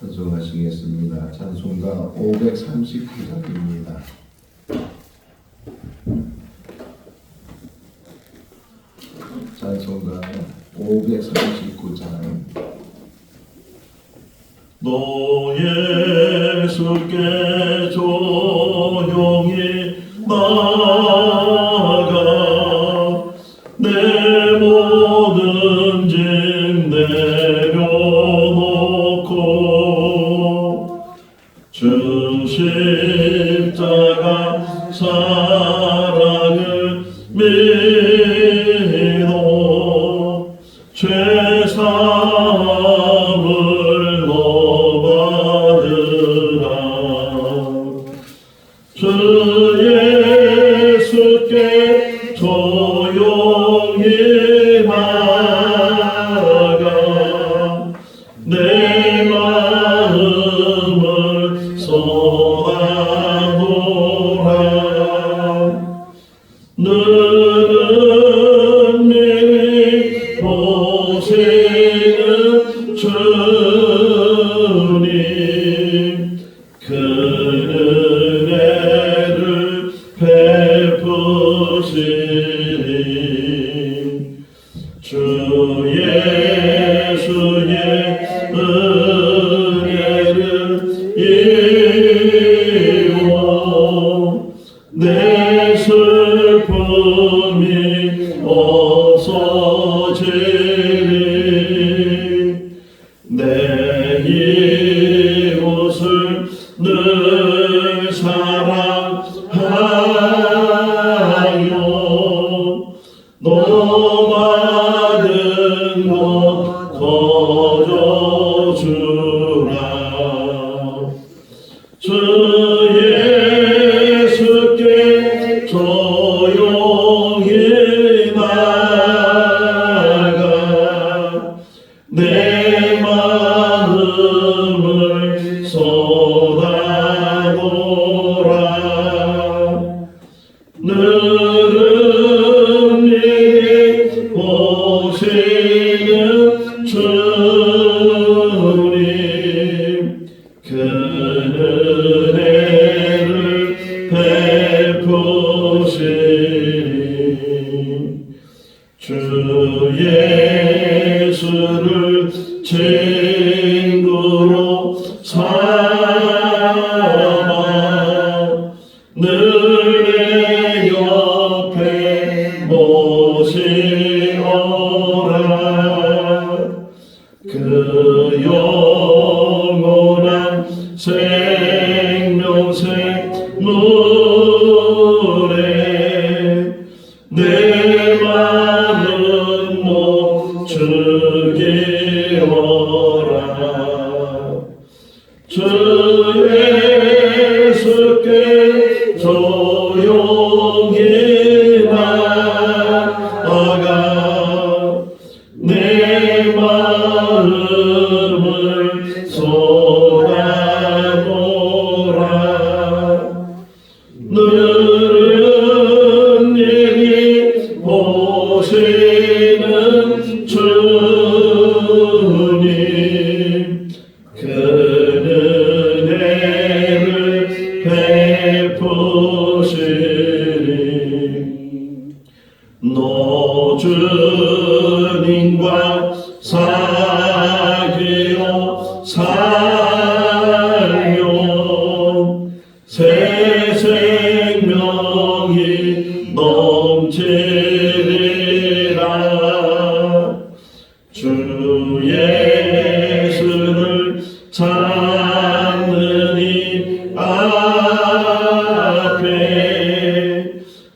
찬송하시겠습니다. 찬송가 539장입니다. 찬송가 539장. 너 예수께 조용히 나아가 내 모든 짐 내려놓고 주 십자가 사랑을 믿어 죄사함을 너 받으라. 주 예수께 조용히 나아가 내 마음을 쏟아놓으라. 너는 미리 보시는 주님 그 은혜를 베푸시니 주 예수의 은혜를 이루어 내 슬픔이 없어지리. 내 이웃을 늘 사랑하여 너 받은 것 거저주라. 주 예수께 조용히 나아가 내 마음을 쏟아놓으라. 너는 미리 보시는 주님 그 은혜를 베푸시니 주 예수를 친구로 삼아 늘 내 옆에 모시오라. 그 영원한 생명색 물에 내 마음은 못 죽이오라. 주 예수께 조용히 나아가 내 마음을 쏟아놓으라. 너는 미리 보시는 주님 그 은혜를 베푸시니 너 주님과 사귀어 살며 새 생명이 넘치리라. 주 예수를 찾는 이 앞에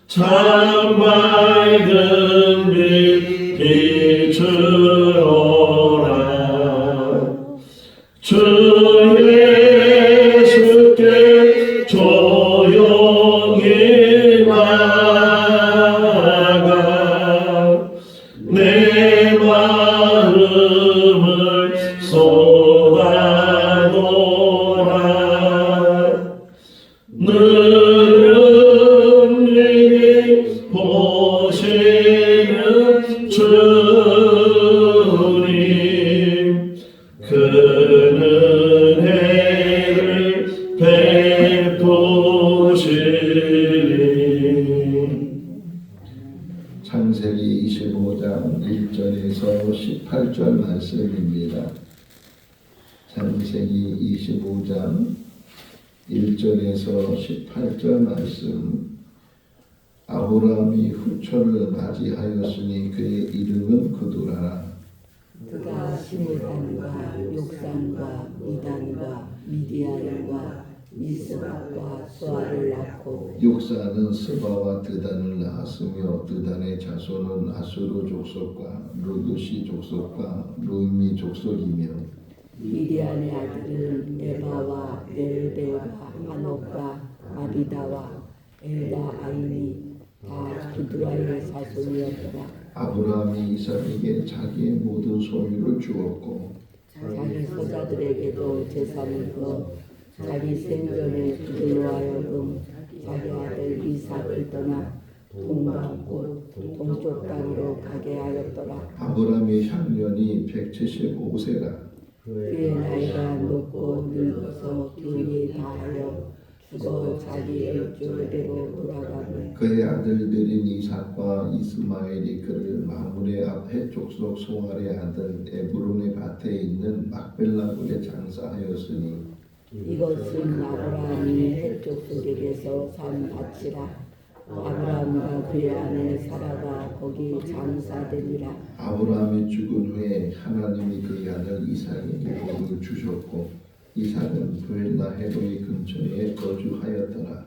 참 밝은 빛 비추어라. 주 예수께 조용히 나아가 내 마음을 쏟아놓으라. 너는 미리 보시는 주님 그 창세기 25장 1절에서 18절 말씀. 아브라함이 후처를 맞이하였으니 그의 이름은 그두라. 그가 시므산과 욕산과 이단과 미디안과 이스박과 수아를 낳고 육사는 스바와 드단을 낳았으며 드단의 자손은 아수르 족속과 루드시 족속과 루미 족속이며 미디안의 아들은 에바와 네르베와 하녹과 아비다와 엘다 아인이 다 기드라의 자손이었더라. 아브라함이 이삭에게 자기의 모든 소유를 주었고 자기 소자들에게도 재산을 주어 자기 생전에 그들로 하여금 자기 아들 이삭을 떠나 동방꽃 동쪽 땅으로 가게 하였더라. 아브라함의 향년이 175세라. 그의 나이가 높고 늙어서 기운이 다하여 죽어 자기 일조대로 돌아가며 그의 아들들인 이삭과 이스마엘이 그를 마므레 앞 해족속 소알의 아들 에브론의 밭에 있는 막벨라굴에 장사하였으니 이것은 아브라함이 헷족속에게서 산 밭이라. 아브라함과 그의 아내 사라가 거기 장사되니라. 아브라함이 죽은 후에 하나님이 그의 아들 이삭에게 복을 주셨고 이삭은 부엘라 헤로이 근처에 거주하였더라.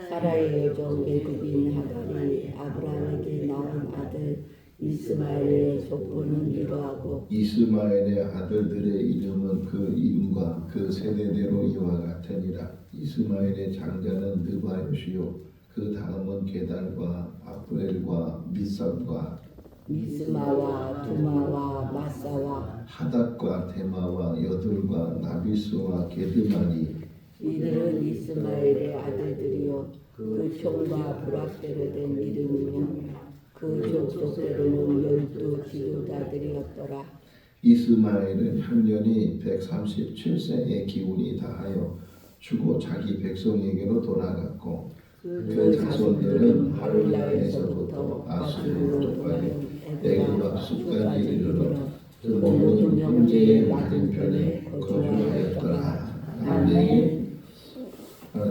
사라의 여종 애굽인 하갈이 아브라함에게 낳은 아들 이스마엘의 족보는 이러하고 이스마엘의 아들들의 이름은 그 이름과 그 세대대로 이와 같으니라. 이스마엘의 장자는 느바요시요 그 다음은 게달과 아브렐과 미삼과 미스마와 두마와 마사와 하닷과 데마와 여둘과 나비스와 게드마니 이들은 이스마엘의 아들들이요 그 총과 부락대로 된 이름이며 그 족속대로는 12 지도자들이었더라. 이스마엘은 향년이 137세의 기운이 다하여 죽어 자기 백성에게로 돌아갔고 그 자손들은 하룰라에서부터 아수르 쪽까지 애굽 앞숲까지 이르러 그 모든 형제의 맞은편에 거주하였더라. 아멘.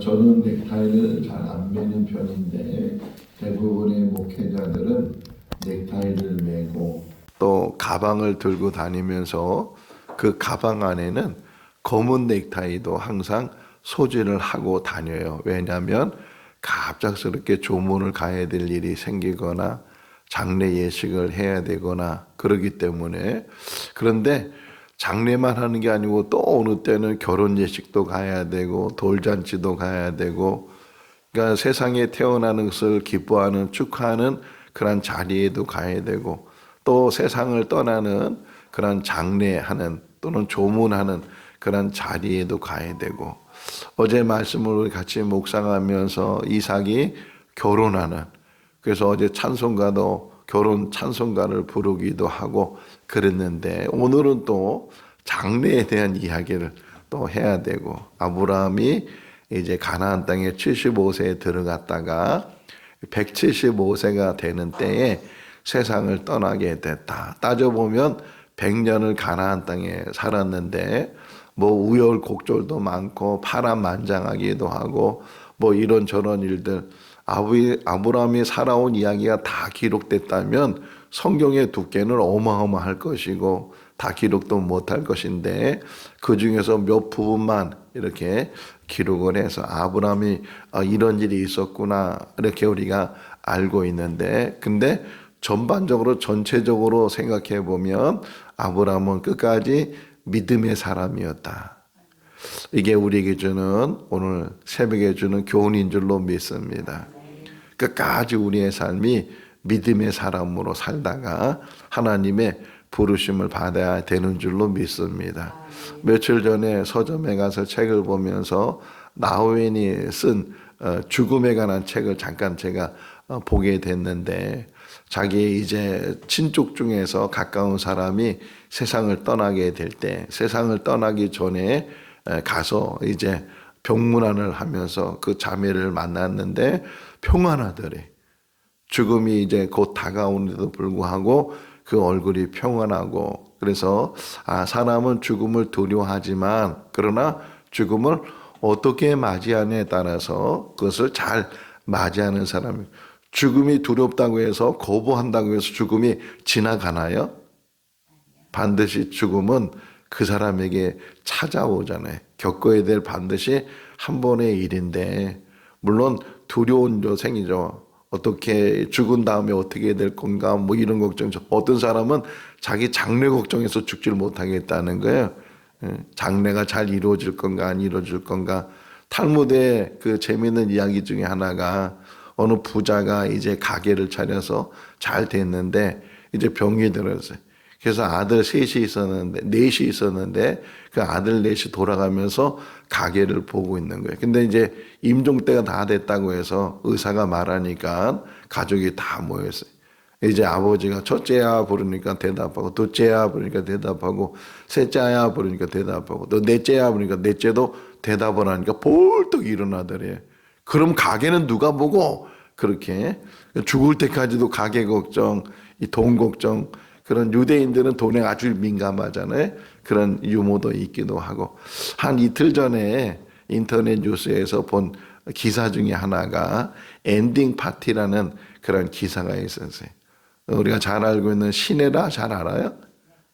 저는 넥타이를 잘 안 매는 편인데 대부분의 목회자들은 넥타이를 매고 또 가방을 들고 다니면서 그 가방 안에는 검은 넥타이도 항상 소지를 하고 다녀요. 왜냐하면 갑작스럽게 조문을 가야 될 일이 생기거나 장례 예식을 해야 되거나 그러기 때문에. 그런데 장례만 하는 게 아니고 또 어느 때는 결혼 예식도 가야 되고 돌잔치도 가야 되고, 그러니까 세상에 태어나는 것을 기뻐하는 축하하는 그런 자리에도 가야 되고 또 세상을 떠나는 그런 장례하는 또는 조문하는 그런 자리에도 가야 되고, 어제 말씀을 같이 묵상하면서 이삭이 결혼하는, 그래서 어제 찬송가도 결혼 찬송가를 부르기도 하고 그랬는데 오늘은 또 장래에 대한 이야기를 또 해야 되고, 아브라함이 이제 가나안 땅에 75세에 들어갔다가 175세가 되는 때에 세상을 떠나게 됐다. 따져보면 100년을 가나안 땅에 살았는데 뭐 우여곡절도 많고 파란만장하기도 하고 뭐 이런저런 일들, 아브라함이 살아온 이야기가 다 기록됐다면 성경의 두께는 어마어마할 것이고 다 기록도 못할 것인데 그 중에서 몇 부분만 이렇게 기록을 해서 아브라함이 이런 일이 있었구나 이렇게 우리가 알고 있는데, 근데 전반적으로 전체적으로 생각해 보면 아브라함은 끝까지 믿음의 사람이었다. 이게 우리에게 주는, 오늘 새벽에 주는 교훈인 줄로 믿습니다. 끝까지 우리의 삶이 믿음의 사람으로 살다가 하나님의 부르심을 받아야 되는 줄로 믿습니다. 며칠 전에 서점에 가서 책을 보면서 나우엔이 쓴 죽음에 관한 책을 잠깐 제가 보게 됐는데, 자기 이제 친족 중에서 가까운 사람이 세상을 떠나게 될 때, 세상을 떠나기 전에 가서 이제 병문안을 하면서 그 자매를 만났는데 평안하더래. 죽음이 이제 곧 다가오는데도 불구하고 그 얼굴이 평안하고 그래서 사람은 죽음을 두려워하지만 그러나 죽음을 어떻게 맞이하느냐에 따라서 그것을 잘 맞이하는 사람이 죽음이 두렵다고 해서 거부한다고 해서 죽음이 지나가나요? 반드시 죽음은 그 사람에게 찾아오잖아요. 겪어야 될 반드시 한 번의 일인데 물론 두려운 거 생기죠. 어떻게 죽은 다음에 어떻게 될 건가 뭐 이런 걱정. 어떤 사람은 자기 장래 걱정해서 죽질 못하겠다는 거예요. 장래가 잘 이루어질 건가 안 이루어질 건가. 탈무드의 그 재미있는 이야기 중에 하나가 어느 부자가 이제 가게를 차려서 잘 됐는데 이제 병이 들었어요. 그래서 아들 셋이 있었는데 넷이 있었는데 그 아들 넷이 돌아가면서 가게를 보고 있는 거예요. 근데 이제 임종 때가 다 됐다고 해서 의사가 말하니까 가족이 다 모였어요. 이제 아버지가 첫째야 부르니까 대답하고 둘째야 부르니까 대답하고 셋째야 부르니까 대답하고 또 넷째야 부르니까 넷째도 대답을 하니까 벌떡 일어나더래요. 그럼 가게는 누가 보고 그렇게 죽을 때까지도 가게 걱정, 이 돈 걱정. 그런 유대인들은 돈에 아주 민감하잖아요. 그런 유머도 있기도 하고. 한 이틀 전에 인터넷 뉴스에서 본 기사 중에 하나가 엔딩 파티라는 그런 기사가 있었어요. 우리가 잘 알고 있는 신혜라 잘 알아요?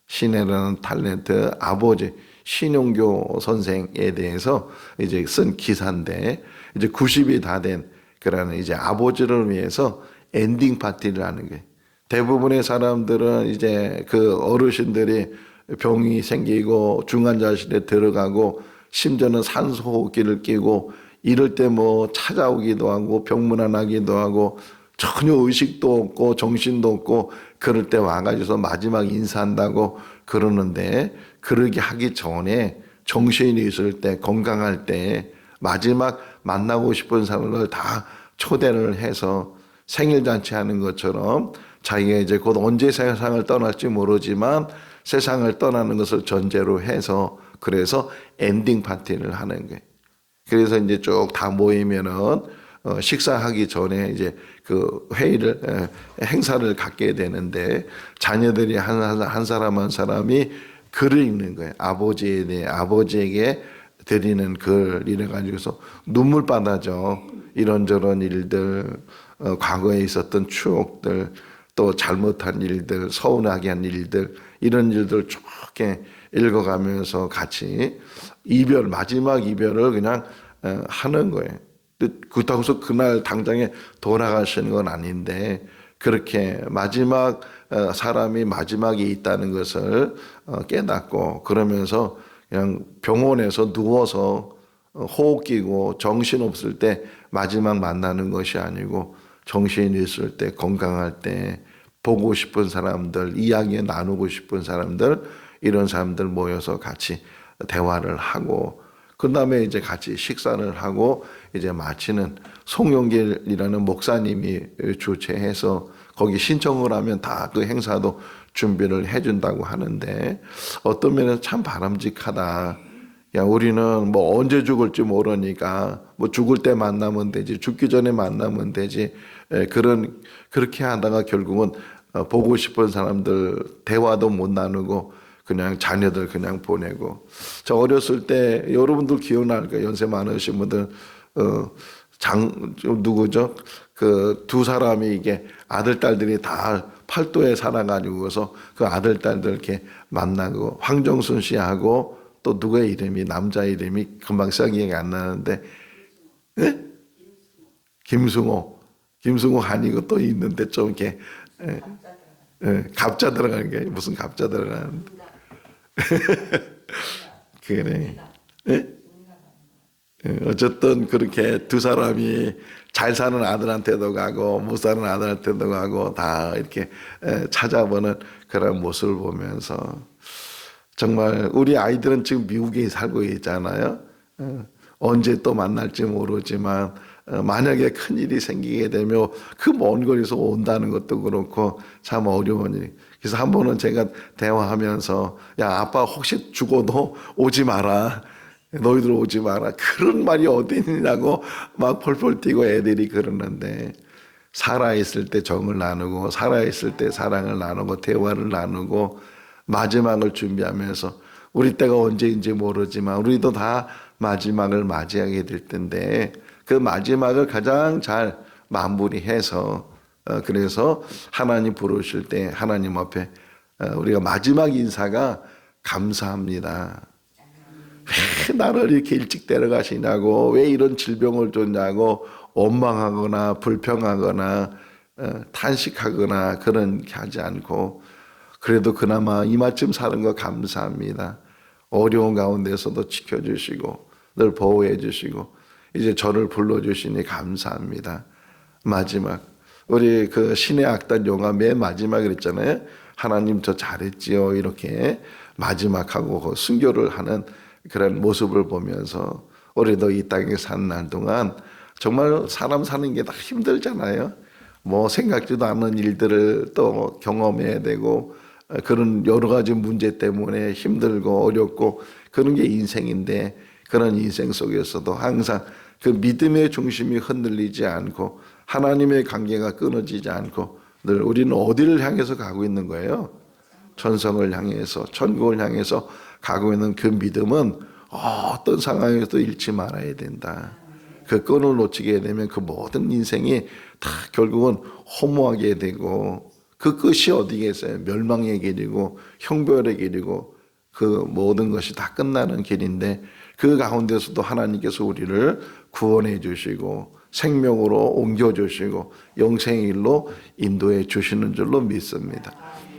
신혜라는 탤런트 아버지 신용교 선생에 대해서 이제 쓴 기사인데 이제 90이 다 된 그런 이제 아버지를 위해서 엔딩 파티를 하는 거예요. 대부분의 사람들은 이제 그 어르신들이 병이 생기고 중환자실에 들어가고 심지어는 산소호흡기를 끼고 이럴 때 뭐 찾아오기도 하고 병문안하기도 하고 전혀 의식도 없고 정신도 없고 그럴 때 와가지고서 마지막 인사한다고 그러는데 그러기 하기 전에 정신이 있을 때 건강할 때 마지막 만나고 싶은 사람을 다 초대를 해서 생일잔치 하는 것처럼 자기가 이제 곧 언제 세상을 떠날지 모르지만 세상을 떠나는 것을 전제로 해서 그래서 엔딩 파티를 하는 거예요. 그래서 이제 쭉 다 모이면은 식사하기 전에 이제 그 회의를 행사를 갖게 되는데 자녀들이 한 사람 한 사람이 글을 읽는 거예요. 아버지에 대해 아버지에게 드리는 글 이래 가지고서 눈물바다죠. 이런저런 일들 과거에 있었던 추억들 또 잘못한 일들 서운하게 한 일들 이런 일들 쭉 읽어가면서 같이 이별 마지막 이별을 그냥 하는 거예요. 그렇다고 해서 그날 당장에 돌아가시는 건 아닌데 그렇게 마지막 사람이 마지막에 있다는 것을 깨닫고 그러면서 그냥 병원에서 누워서 호흡 끼고 정신 없을 때 마지막 만나는 것이 아니고 정신이 있을 때 건강할 때 보고 싶은 사람들 이야기 나누고 싶은 사람들 이런 사람들 모여서 같이 대화를 하고 그 다음에 이제 같이 식사를 하고 이제 마치는 송영길이라는 목사님이 주최해서 거기 신청을 하면 다 그 행사도 준비를 해준다고 하는데 어떤 면에서 참 바람직하다. 야, 우리는 뭐 언제 죽을지 모르니까 뭐 죽을 때 만나면 되지, 죽기 전에 만나면 되지. 그렇게 하다가 결국은 보고 싶은 사람들 대화도 못 나누고 그냥 자녀들 그냥 보내고. 저 어렸을 때 여러분들 기억날 거예요. 연세 많으신 분들 누구죠? 그 두 사람이 이게 아들 딸들이 다 팔도에 살아가지고서 그 아들 딸들 이렇게 만나고 황정순 씨하고 또 누구의 이름이 남자 이름이 금방 생각이 안 나는데 네? 김승호 아니고 또 있는데 좀 이렇게 갑자 들어가는 게 무슨 갑자 들어가는데 그래. 어쨌든 그렇게 두 사람이 잘 사는 아들한테도 가고 못 사는 아들한테도 가고 다 이렇게 찾아보는 그런 모습을 보면서 정말 우리 아이들은 지금 미국에 살고 있잖아요. 언제 또 만날지 모르지만 만약에 큰일이 생기게 되면 그 먼 거리에서 온다는 것도 그렇고 참 어려운 일. 그래서 한 번은 제가 대화하면서 야 아빠 혹시 죽어도 오지 마라. 너희들 오지 마라. 그런 말이 어디 있냐고 막 펄펄 뛰고 애들이 그러는데 살아있을 때 정을 나누고 살아있을 때 사랑을 나누고 대화를 나누고 마지막을 준비하면서 우리 때가 언제인지 모르지만 우리도 다 마지막을 맞이하게 될 텐데 그 마지막을 가장 잘 마무리해서 그래서 하나님 부르실 때 하나님 앞에 우리가 마지막 인사가 감사합니다. 왜 나를 이렇게 일찍 데려가시냐고, 왜 이런 질병을 줬냐고 원망하거나 불평하거나 탄식하거나 그런 게 하지 않고 그래도 그나마 이마쯤 사는 거 감사합니다. 어려운 가운데서도 지켜주시고 늘 보호해 주시고 이제 저를 불러주시니 감사합니다. 마지막 우리 그 신의 악단 영화 맨 마지막에 그랬잖아요. 하나님 저 잘했지요. 이렇게 마지막하고 그 순교를 하는 그런 모습을 보면서 우리도 이 땅에 사는 날 동안 정말 사람 사는 게 다 힘들잖아요. 뭐 생각지도 않은 일들을 또 경험해야 되고 그런 여러 가지 문제 때문에 힘들고 어렵고 그런 게 인생인데 그런 인생 속에서도 항상 그 믿음의 중심이 흔들리지 않고 하나님의 관계가 끊어지지 않고 늘 우리는 어디를 향해서 가고 있는 거예요? 천성을 향해서 천국을 향해서 가고 있는 그 믿음은 어떤 상황에서도 잃지 말아야 된다. 그 끈을 놓치게 되면 그 모든 인생이 다 결국은 허무하게 되고 그 끝이 어디겠어요? 멸망의 길이고 형벌의 길이고 그 모든 것이 다 끝나는 길인데 그 가운데서도 하나님께서 우리를 구원해 주시고 생명으로 옮겨주시고 영생의 일로 인도해 주시는 줄로 믿습니다.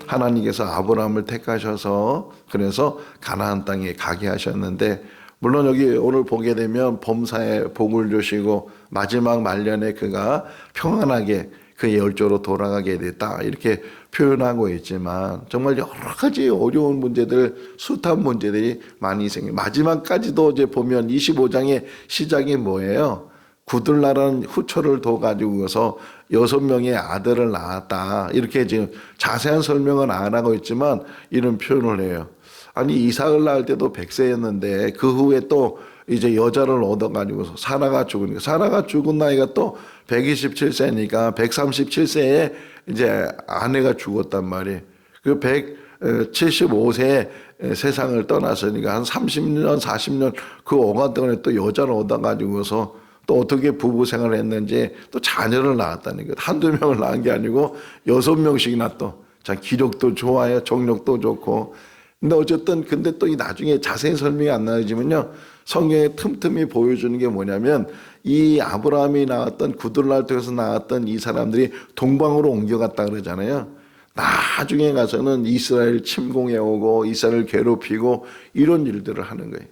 하나님께서 아브라함을 택하셔서 그래서 가나안 땅에 가게 하셨는데 물론 여기 오늘 보게 되면 범사에 복을 주시고 마지막 말년에 그가 평안하게 그의 열조로 돌아가게 됐다 이렇게 표현하고 있지만 정말 여러 가지 어려운 문제들 숱한 문제들이 많이 생겨요. 마지막까지도 이제 보면 25장의 시작이 뭐예요? 구들나라는 후초를 둬가지고서 6명의 아들을 낳았다. 이렇게 지금 자세한 설명은 안 하고 있지만 이런 표현을 해요. 아니 이삭을 낳을 때도 100세였는데 그 후에 또 이제 여자를 얻어가지고서 사라가 죽으니까 사라가 죽은 나이가 또 127세니까 137세에 이제 아내가 죽었단 말이에요. 그 175세에 세상을 떠났으니까 한 30년 40년 그 오간 동안에 또 여자를 얻어가지고서 또 어떻게 부부 생활을 했는지 또 자녀를 낳았다니까. 한두 명을 낳은 게 아니고 6명씩이나 또. 자, 기력도 좋아요. 정력도 좋고. 근데 어쨌든 근데 또 이 나중에 자세히 설명이 안 나오지만요. 성경에 틈틈이 보여주는 게 뭐냐면 이 아브라함이 나왔던 구들날 통해서 나왔던 이 사람들이 동방으로 옮겨갔다 그러잖아요. 나중에 가서는 이스라엘 침공해 오고 이스라엘 괴롭히고 이런 일들을 하는 거예요.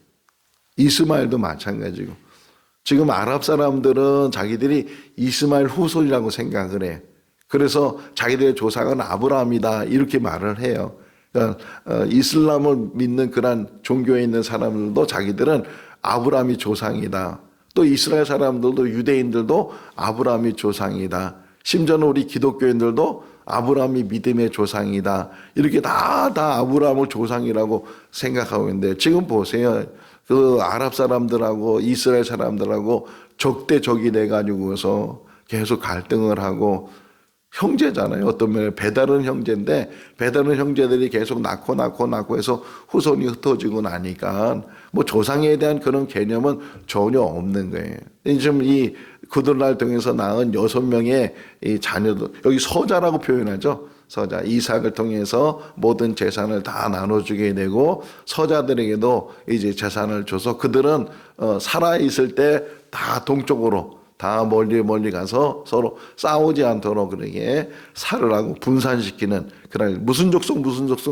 이스마엘도 마찬가지고. 지금 아랍 사람들은 자기들이 이스마엘 후손이라고 생각을 해. 그래서 자기들의 조상은 아브라함이다 이렇게 말을 해요. 그러니까 이슬람을 믿는 그런 종교에 있는 사람들도 자기들은 아브라함이 조상이다. 또 이스라엘 사람들도 유대인들도 아브라함이 조상이다. 심지어는 우리 기독교인들도 아브라함이 믿음의 조상이다. 이렇게 다 아브라함을 조상이라고 생각하고 있는데 지금 보세요. 그 아랍 사람들하고 이스라엘 사람들하고 적대적이 돼가지고서 계속 갈등을 하고 형제잖아요. 어떤 면에 배다른 형제인데 배다른 형제들이 계속 낳고 해서 후손이 흩어지고 나니까 뭐 조상에 대한 그런 개념은 전혀 없는 거예요. 지금 이 구들날 통해서 낳은 6명의 이 자녀들 여기 서자라고 표현하죠. 서자 이삭을 통해서 모든 재산을 다 나눠주게 되고 서자들에게도 이제 재산을 줘서 그들은 살아 있을 때 다 동쪽으로 다 멀리 가서 서로 싸우지 않도록 그렇게 살을 하고 분산시키는 그런 무슨 족속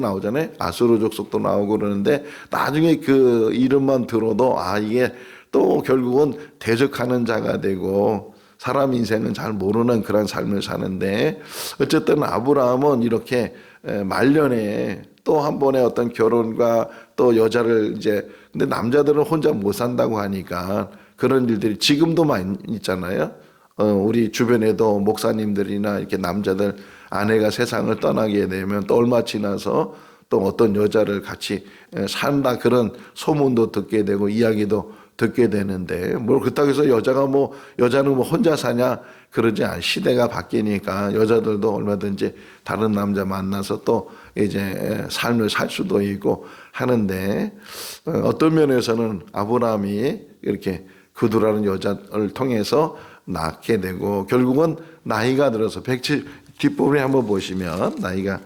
나오잖아요. 아수르 족속도 나오고 그러는데 나중에 그 이름만 들어도 이게 또 결국은 대적하는 자가 되고 사람 인생은 잘 모르는 그런 삶을 사는데 어쨌든 아브라함은 이렇게 말년에 또 한 번의 어떤 결혼과 또 여자를 이제 근데 남자들은 혼자 못 산다고 하니까 그런 일들이 지금도 많이 있잖아요. 우리 주변에도 목사님들이나 이렇게 남자들 아내가 세상을 떠나게 되면 또 얼마 지나서 또 어떤 여자를 같이 산다 그런 소문도 듣게 되고 이야기도 듣게 되는데 뭐 그렇다고 해서 여자는 뭐 혼자 사냐 그러지 않. 시대가 바뀌니까 여자들도 얼마든지 다른 남자 만나서 또 이제 삶을 살 수도 있고 하는데 어떤 면에서는 아브라함이 이렇게 그두라는 여자를 통해서 낳게 되고 결국은 나이가 들어서 107 뒷부분에 한번 보시면 나이가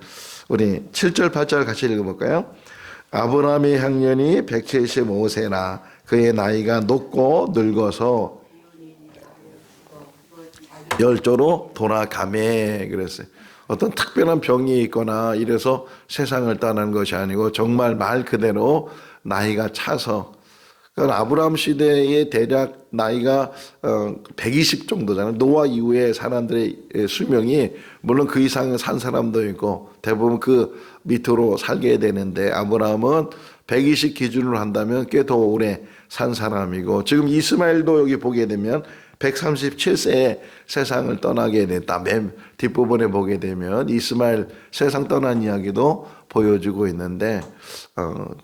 우리 7절 8절 같이 읽어볼까요? 아브라함의 향년이 175세나 그의 나이가 높고 늙어서 열조로 돌아가매 그랬어요. 어떤 특별한 병이 있거나 이래서 세상을 떠난 것이 아니고 정말 말 그대로 나이가 차서 그러니까 아브라함 시대의 대략 나이가 120 정도잖아요. 노아 이후에 사람들의 수명이 물론 그 이상 산 사람도 있고 대부분 그 밑으로 살게 되는데 아브라함은 120 기준으로 한다면 꽤 더 오래 산 사람이고 지금 이스마엘도 여기 보게 되면 137세에 세상을 떠나게 됐다. 맨 뒷부분에 보게 되면 이스마엘 세상 떠난 이야기도 보여주고 있는데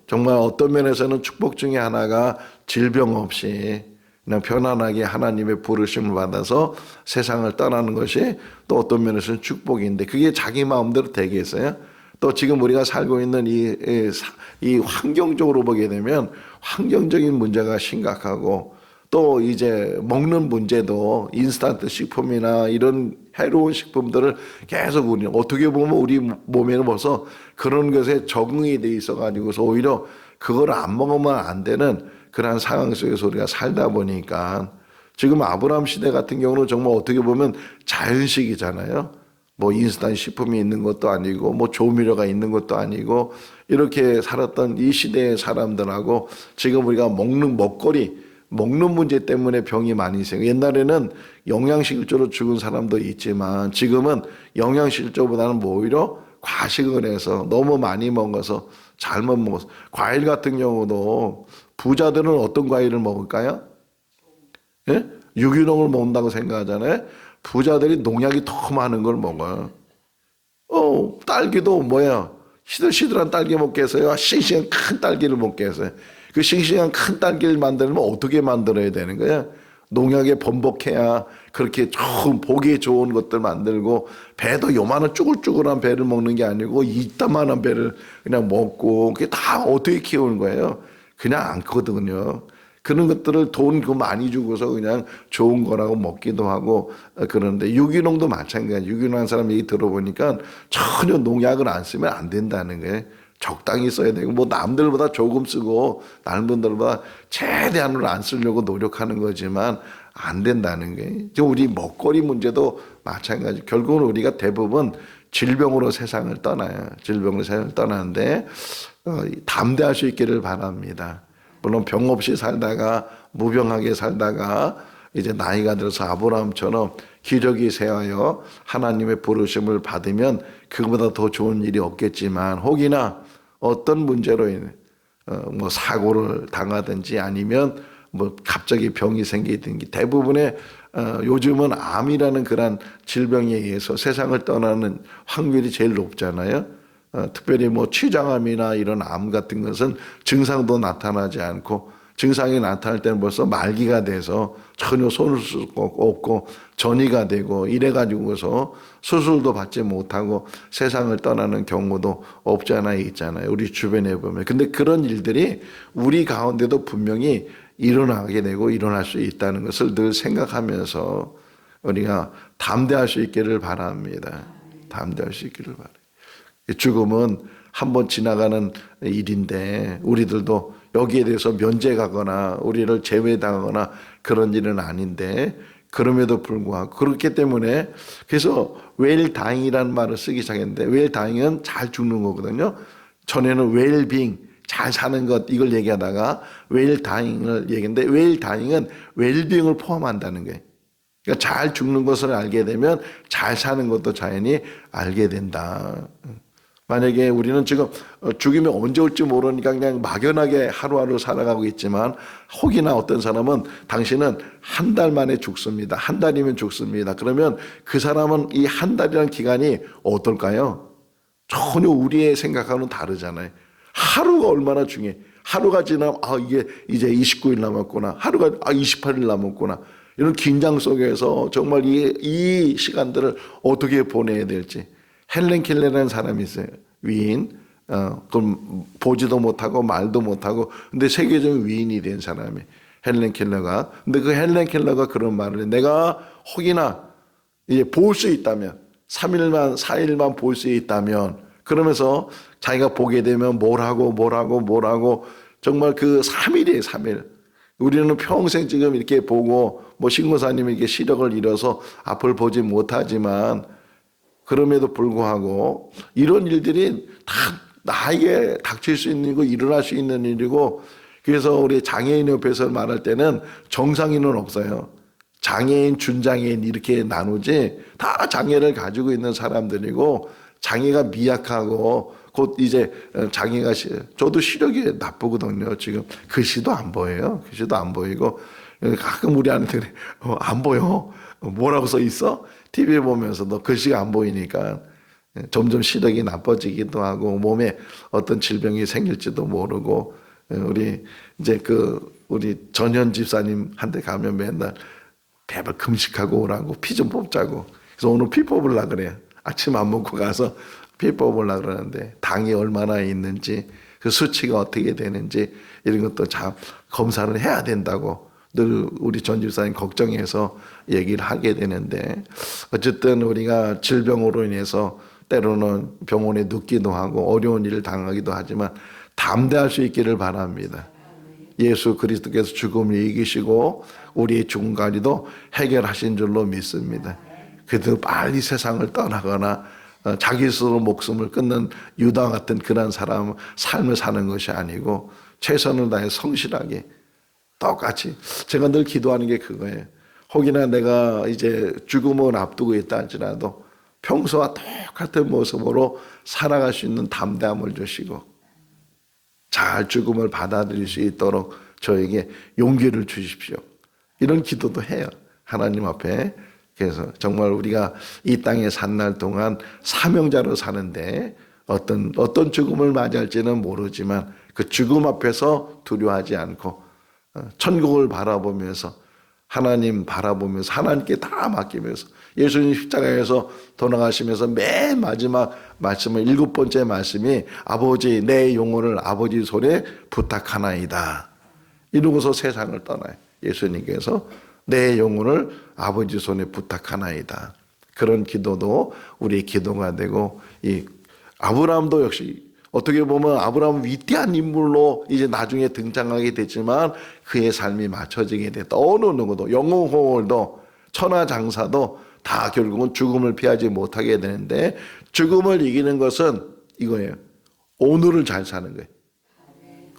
정말 어떤 면에서는 축복 중에 하나가 질병 없이 그냥 편안하게 하나님의 부르심을 받아서 세상을 떠나는 것이 또 어떤 면에서는 축복인데 그게 자기 마음대로 되겠어요? 또 지금 우리가 살고 있는 이 환경적으로 보게 되면 환경적인 문제가 심각하고 또 이제 먹는 문제도 인스턴트 식품이나 이런 해로운 식품들을 계속 우리 어떻게 보면 우리 몸에는 벌써 그런 것에 적응이 돼 있어 가지고서 오히려 그걸 안 먹으면 안 되는 그런 상황 속에서 우리가 살다 보니까 지금 아브라함 시대 같은 경우는 정말 어떻게 보면 자연식이잖아요. 뭐 인스턴트 식품이 있는 것도 아니고 뭐 조미료가 있는 것도 아니고 이렇게 살았던 이 시대의 사람들하고 지금 우리가 먹는 문제 때문에 병이 많이 생겨. 옛날에는 영양실조로 죽은 사람도 있지만 지금은 영양실조보다는 오히려 과식을 해서 너무 많이 먹어서 잘못 먹어서 과일 같은 경우도 부자들은 어떤 과일을 먹을까요? 예? 유기농을 먹는다고 생각하잖아요. 부자들이 농약이 더 많은 걸 먹어요. 딸기도 뭐야? 시들시들한 딸기 먹겠어요? 싱싱한 큰 딸기를 먹겠어요? 그 싱싱한 큰 딸기를 만들면 어떻게 만들어야 되는 거야? 농약에 번복해야 그렇게 보기 좋은 것들 만들고 배도 요만한 쭈글쭈글한 배를 먹는 게 아니고 이따만한 배를 그냥 먹고 그게 다 어떻게 키우는 거예요? 그냥 안 크거든요. 그런 것들을 돈 많이 주고서 그냥 좋은 거라고 먹기도 하고 그러는데 유기농도 마찬가지예요. 유기농한 사람 얘기 들어보니까 전혀 농약을 안 쓰면 안 된다는 거예요. 적당히 써야 되고 뭐 남들보다 조금 쓰고 다른 분들보다 최대한으로 안 쓰려고 노력하는 거지만 안 된다는 게 우리 먹거리 문제도 마찬가지. 결국은 우리가 대부분 질병으로 세상을 떠나요. 질병으로 세상을 떠나는데 담대할 수 있기를 바랍니다. 물론 병 없이 살다가 무병하게 살다가 이제 나이가 들어서 아브라함처럼 기적이 세하여 하나님의 부르심을 받으면 그보다 더 좋은 일이 없겠지만 혹이나 어떤 문제로 인해 뭐 사고를 당하든지 아니면 뭐 갑자기 병이 생기든지 대부분의 요즘은 암이라는 그런 질병에 의해서 세상을 떠나는 확률이 제일 높잖아요. 특별히 뭐 췌장암이나 이런 암 같은 것은 증상도 나타나지 않고 증상이 나타날 때는 벌써 말기가 돼서 전혀 손을 쓸 수 없고 전이가 되고 이래가지고서 수술도 받지 못하고 세상을 떠나는 경우도 없지 않아 있잖아요. 우리 주변에 보면. 근데 그런 일들이 우리 가운데도 분명히 일어나게 되고 일어날 수 있다는 것을 늘 생각하면서 우리가 담대할 수 있기를 바랍니다. 담대할 수 있기를 바랍니다. 죽음은 한번 지나가는 일인데 우리들도 여기에 대해서 면제가거나 우리를 제외당하거나 그런 일은 아닌데 그럼에도 불구하고 그렇기 때문에 그래서 웰다잉이라는 말을 쓰기 시작했는데 웰다잉은 잘 죽는 거거든요. 전에는 웰빙 잘 사는 것 이걸 얘기하다가 웰다잉을 얘기했는데 웰다잉은 웰빙을 포함한다는 거예요. 그러니까 잘 죽는 것을 알게 되면 잘 사는 것도 자연히 알게 된다. 만약에 우리는 지금 죽음이 언제 올지 모르니까 그냥 막연하게 하루하루 살아가고 있지만 혹이나 어떤 사람은 당신은 한 달 만에 죽습니다. 한 달이면 죽습니다. 그러면 그 사람은 이 한 달이라는 기간이 어떨까요? 전혀 우리의 생각하고는 다르잖아요. 하루가 얼마나 중요해. 하루가 지나면 이게 이제 29일 남았구나. 하루가 28일 남았구나. 이런 긴장 속에서 정말 이 시간들을 어떻게 보내야 될지. 헬렌 켈러라는 사람이 있어요. 위인. 그럼 보지도 못하고 말도 못하고 근데 세계적인 위인이 된 사람이 헬렌 켈러가. 근데 그 헬렌 켈러가 그런 말을 해. 내가 혹이나 이제 볼 수 있다면 3일만 4일만 볼 수 있다면 그러면서 자기가 보게 되면 뭘 하고 정말 그 3일이에요. 3일. 우리는 평생 지금 이렇게 보고 뭐 신고사님이 이렇게 시력을 잃어서 앞을 보지 못하지만 그럼에도 불구하고 이런 일들이 다 나에게 닥칠 수 있는 거 일어날 수 있는 일이고 그래서 우리 장애인협회에서 말할 때는 정상인은 없어요. 장애인, 준장애인 이렇게 나누지 다 장애를 가지고 있는 사람들이고 장애가 미약하고 곧 이제 장애가 저도 시력이 나쁘거든요. 지금 글씨도 안 보여요. 글씨도 안 보이고 가끔 우리 아내들이 안 보여. 뭐라고 써 있어? TV 보면서 너 글씨가 안 보이니까 점점 시력이 나빠지기도 하고 몸에 어떤 질병이 생길지도 모르고 우리 이제 우리 전현 집사님한테 가면 맨날 대발 금식하고 오라고 피 좀 뽑자고. 그래서 오늘 피 뽑으려고 그래요. 아침 안 먹고 가서 피 뽑으려고 그러는데 당이 얼마나 있는지 그 수치가 어떻게 되는지 이런 것도 참 검사를 해야 된다고 늘 우리 전 집사님 걱정해서 얘기를 하게 되는데 어쨌든 우리가 질병으로 인해서 때로는 병원에 눕기도 하고 어려운 일을 당하기도 하지만 담대할 수 있기를 바랍니다. 예수 그리스도께서 죽음을 이기시고 우리의 죽음까지도 해결하신 줄로 믿습니다. 그래도 빨리 세상을 떠나거나 자기 스스로 목숨을 끊는 유다 같은 그런 사람 삶을 사는 것이 아니고 최선을 다해 성실하게 똑같이 제가 늘 기도하는 게 그거예요. 혹이나 내가 이제 죽음을 앞두고 있다 할지라도 평소와 똑같은 모습으로 살아갈 수 있는 담대함을 주시고 잘 죽음을 받아들일 수 있도록 저에게 용기를 주십시오. 이런 기도도 해요. 하나님 앞에. 그래서 정말 우리가 이 땅에 산 날 동안 사명자로 사는데 어떤 죽음을 맞이할지는 모르지만 그 죽음 앞에서 두려워하지 않고 천국을 바라보면서 하나님 바라보면서 하나님께 다 맡기면서 예수님 십자가에서 돌아가시면서 맨 마지막 말씀은 7번째 말씀이 아버지 내 영혼을 아버지 손에 부탁하나이다. 이러고서 세상을 떠나요. 예수님께서 내 영혼을 아버지 손에 부탁하나이다. 그런 기도도 우리의 기도가 되고 이 아브라함도 역시 어떻게 보면 아브라함은 위대한 인물로 이제 나중에 등장하게 됐지만 그의 삶이 맞춰지게 됐다. 어느 누구도 영웅호월도 천하장사도 다 결국은 죽음을 피하지 못하게 되는데 죽음을 이기는 것은 이거예요. 오늘을 잘 사는 거예요.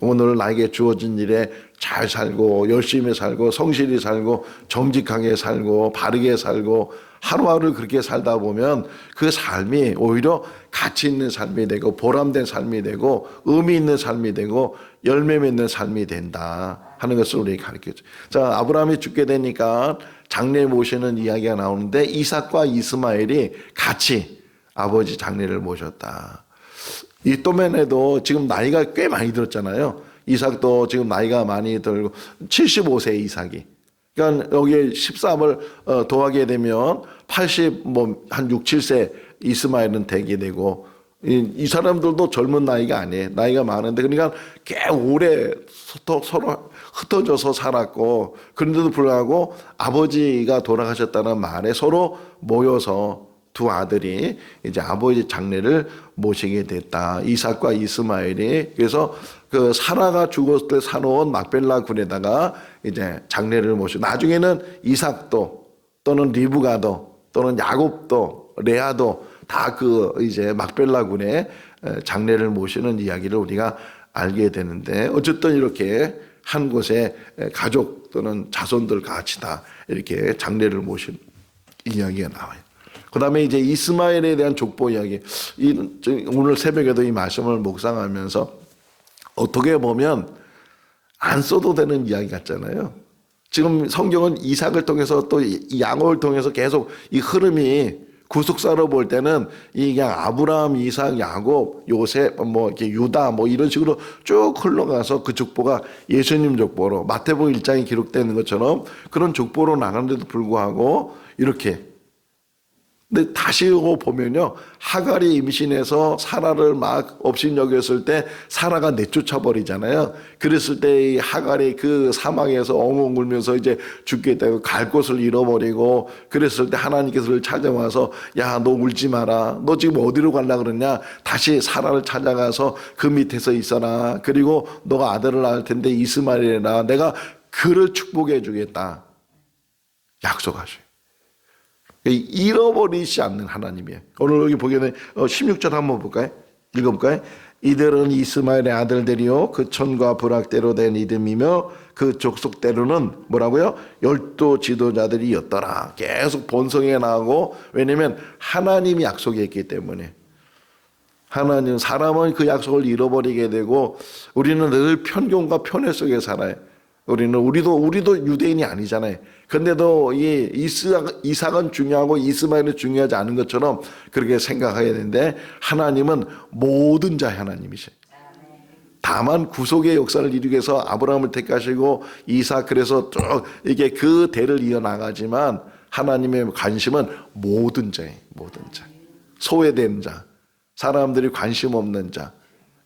오늘 나에게 주어진 일에 잘 살고 열심히 살고 성실히 살고 정직하게 살고 바르게 살고 하루하루 그렇게 살다 보면 그 삶이 오히려 가치 있는 삶이 되고 보람된 삶이 되고 의미 있는 삶이 되고 열매 맺는 삶이 된다 하는 것을 우리에게 가르쳐줘. 자, 아브라함이 죽게 되니까 장례 모시는 이야기가 나오는데 이삭과 이스마엘이 같이 아버지 장례를 모셨다. 이 또면에도 지금 나이가 꽤 많이 들었잖아요. 이삭도 지금 나이가 많이 들고 75세 이삭이. 그러니까 여기에 13을 더하게 되면 80, 한 6, 7세 이스마엘은 되게 되고 이 사람들도 젊은 나이가 아니에요. 나이가 많은데 그러니까 꽤 오래 서로 흩어져서 살았고 그런데도 불구하고 아버지가 돌아가셨다는 말에 서로 모여서 두 아들이 이제 아버지 장례를 모시게 됐다. 이삭과 이스마엘이. 그래서 그 사라가 죽었을 때 사놓은 막벨라 굴에다가 이제 장례를 모시고 나중에는 이삭도 또는 리브가도 또는 야곱도 레아도 다 그 이제 막벨라 굴에 장례를 모시는 이야기를 우리가 알게 되는데 어쨌든 이렇게 한 곳에 가족 또는 자손들 같이 다 이렇게 장례를 모신 이야기가 나와요. 그 다음에 이제 이스마엘에 대한 족보 이야기. 오늘 새벽에도 이 말씀을 묵상하면서 어떻게 보면 안 써도 되는 이야기 같잖아요. 지금 성경은 이삭을 통해서 또 야곱을 통해서 계속 이 흐름이 구속사로 볼 때는 이 그냥 아브라함, 이삭, 야곱, 요셉, 뭐 이렇게 유다 뭐 이런 식으로 쭉 흘러가서 그 족보가 예수님 족보로 마태복음 1장에 기록되는 것처럼 그런 족보로 나가는데도 불구하고 이렇게. 근데 다시 이거 보면요, 하갈이 임신해서 사라를 막 업신여겼을 때 사라가 내쫓아 버리잖아요. 그랬을 때 이 하갈이 그 사막에서 엉엉 울면서 이제 죽겠다고 갈 곳을 잃어버리고, 그랬을 때 하나님께서 찾아와서 야, 너 울지 마라. 너 지금 어디로 가려 그러냐? 다시 사라를 찾아가서 그 밑에서 있어라. 그리고 너가 아들을 낳을 텐데 이스마엘이라. 내가 그를 축복해 주겠다. 약속하셔요. 잃어버리지 않는 하나님이에요. 오늘 여기 보기에는 16절 한번 볼까요? 읽어볼까요? 이들은 이스마엘의 아들들이요 그 천과 부락대로 된 이름이며 그 족속대로는 뭐라고요? 12 지도자들이었더라. 계속 본성에 나오고, 왜냐하면 하나님이 약속했기 때문에. 하나님, 사람은 그 약속을 잃어버리게 되고 우리는 늘 편견과 편애 속에 살아요. 우리도 유대인이 아니잖아요. 근데도 이 이삭은 중요하고 이스마엘은 중요하지 않은 것처럼 그렇게 생각해야 되는데, 하나님은 모든 자의 하나님이세요. 다만 구속의 역사를 이루기 위해서 아브라함을 택하시고 이삭, 그래서 쭉 이게 그 대를 이어나가지만 하나님의 관심은 모든 자예요. 모든 자, 소외된 자, 사람들이 관심 없는 자,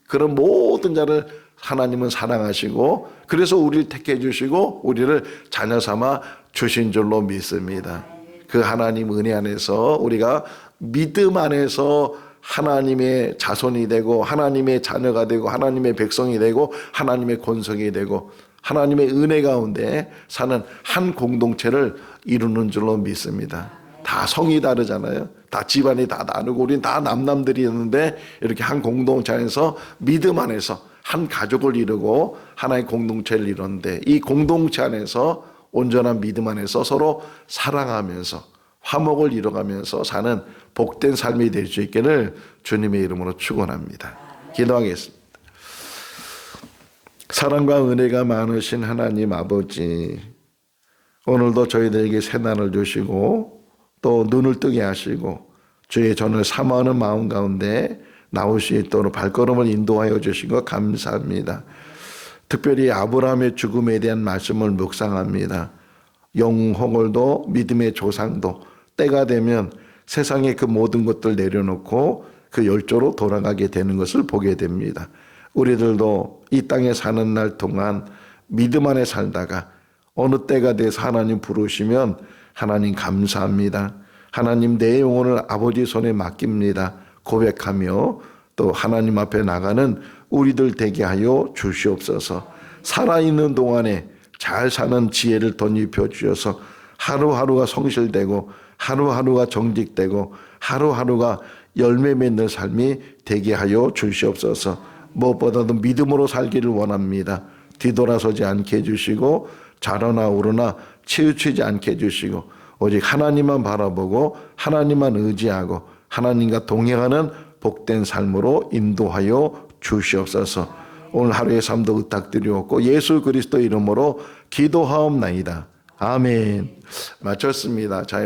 그런 모든 자를 하나님은 사랑하시고, 그래서 우리를 택해 주시고 우리를 자녀 삼아 주신 줄로 믿습니다. 그 하나님 은혜 안에서 우리가 믿음 안에서 하나님의 자손이 되고 하나님의 자녀가 되고 하나님의 백성이 되고 하나님의 권속이 되고 하나님의 은혜 가운데 사는 한 공동체를 이루는 줄로 믿습니다. 다 성이 다르잖아요. 다 집안이 다 다르고 우린 다 남남들이었는데 이렇게 한 공동체 안에서 믿음 안에서 한 가족을 이루고 하나의 공동체를 이루는데, 이 공동체 안에서 온전한 믿음 안에서 서로 사랑하면서 화목을 이뤄가면서 사는 복된 삶이 될 수 있기를 주님의 이름으로 축원합니다. 기도하겠습니다. 사랑과 은혜가 많으신 하나님 아버지, 오늘도 저희들에게 새날을 주시고 또 눈을 뜨게 하시고 주의 전을 사모하는 마음 가운데 나올 수 있도록 발걸음을 인도하여 주신 것 감사합니다. 특별히 아브라함의 죽음에 대한 말씀을 묵상합니다. 영홍을도 믿음의 조상도 때가 되면 세상의 그 모든 것들 내려놓고 그 열조로 돌아가게 되는 것을 보게 됩니다. 우리들도 이 땅에 사는 날 동안 믿음 안에 살다가 어느 때가 돼서 하나님 부르시면 하나님 감사합니다. 하나님 내 영혼을 아버지 손에 맡깁니다. 고백하며 또 하나님 앞에 나가는 우리들 되게 하여 주시옵소서. 살아있는 동안에 잘 사는 지혜를 덧입혀 주셔서 하루하루가 성실되고 하루하루가 정직되고 하루하루가 열매 맺는 삶이 되게 하여 주시옵소서. 무엇보다도 믿음으로 살기를 원합니다. 뒤돌아서지 않게 해주시고 자러나 오르나 치우치지 않게 해주시고 오직 하나님만 바라보고 하나님만 의지하고 하나님과 동행하는 복된 삶으로 인도하여 주시옵소서. 오늘 하루의 삶도 의탁드리옵고 예수 그리스도 이름으로 기도하옵나이다. 아멘. 마쳤습니다. 자,